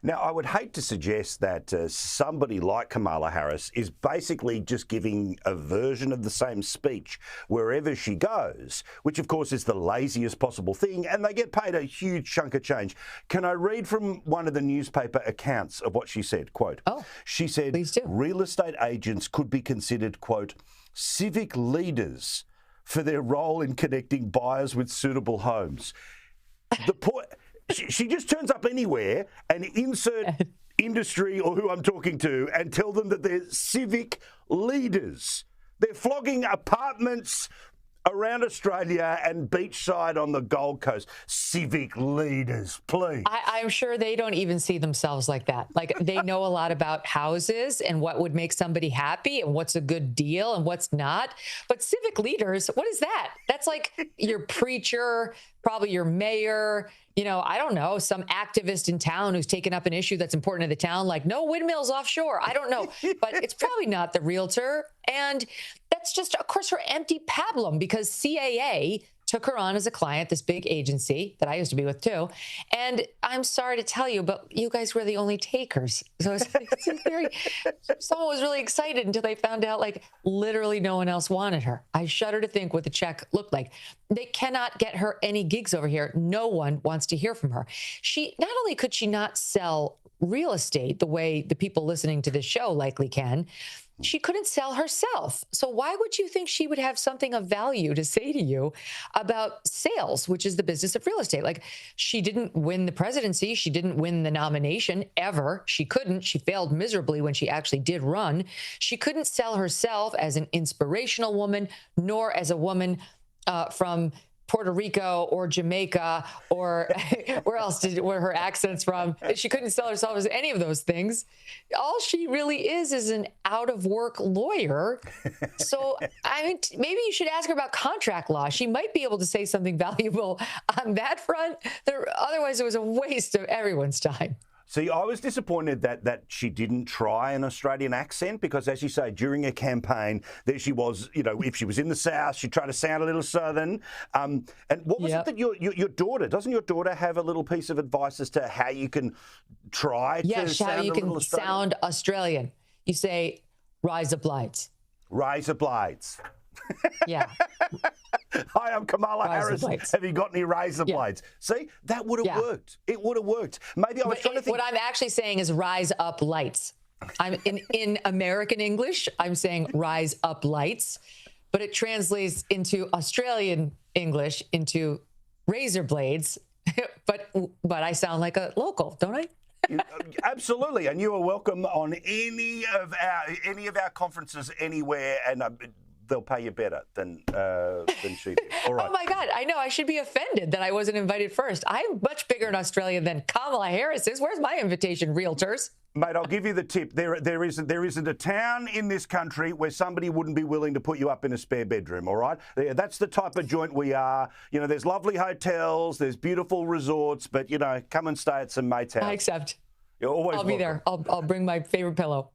Now, I would hate to suggest that somebody like Kamala Harris is basically just giving a version of the same speech wherever she goes, which, of course, is the laziest possible thing, and they get paid a huge chunk of change. Can I read from one of the newspaper accounts of what she said? Quote, she said, please do. Real estate agents could be considered, quote, civic leaders for their role in connecting buyers with suitable homes. The point... She just turns up anywhere and insert industry or who I'm talking to and tell them that they're civic leaders. They're flogging apartments around Australia and beachside on the Gold Coast. Civic leaders, please. I'm sure they don't even see themselves like that. Like, they know a lot about houses and what would make somebody happy and what's a good deal and what's not. But civic leaders, what is that? That's like your preacher, probably your mayor, you know, I don't know, some activist in town who's taken up an issue that's important to the town, like no windmills offshore. I don't know, but it's probably not the realtor. And that's just, of course, her empty pablum, because CAA took her on as a client, this big agency that I used to be with too. And I'm sorry to tell you, but you guys were the only takers. So it's very, someone was really excited until they found out, like, literally no one else wanted her. I shudder to think what the check looked like. They cannot get her any gigs over here. No one wants to hear from her. She, not only could she not sell real estate the way the people listening to this show likely can, she couldn't sell herself. So why would you think she would have something of value to say to you about sales, which is the business of real estate? Like, she didn't win the presidency. She didn't win the nomination ever. She couldn't. She failed miserably when she actually did run. She couldn't sell herself as an inspirational woman, nor as a woman from Puerto Rico or Jamaica or where else were her accents from? She couldn't sell herself as any of those things. All she really is an out-of-work lawyer. So, I mean, maybe you should ask her about contract law. She might be able to say something valuable on that front. Otherwise, it was a waste of everyone's time. See, I was disappointed that she didn't try an Australian accent because, as you say, during a campaign, there she was, you know, if she was in the South, she'd try to sound a little Southern. And what was it that your daughter, doesn't your daughter have a little piece of advice as to how you can try to sound a little Australian? Yes, how you can sound Australian. You say, razor blades. Razor blades. Yeah. Hi, I'm Kamala Harris. Blades. Have you got any razor blades? See, that would have worked. It would have worked. Maybe I was trying to think. What I'm actually saying is rise up lights. I'm in American English, I'm saying rise up lights, but it translates into Australian English into razor blades. but I sound like a local, don't I? Absolutely, and you are welcome on any of our conferences anywhere, and they'll pay you better than she did. All right. Oh my God, I know. I should be offended that I wasn't invited first. I'm much bigger in Australia than Kamala Harris is. Where's my invitation, realtors? Mate, I'll give you the tip. There isn't a town in this country where somebody wouldn't be willing to put you up in a spare bedroom, all right? That's the type of joint we are. You know, there's lovely hotels, there's beautiful resorts, but, you know, come and stay at some mate's house. I accept. You're always I'll be there. I'll bring my favorite pillow.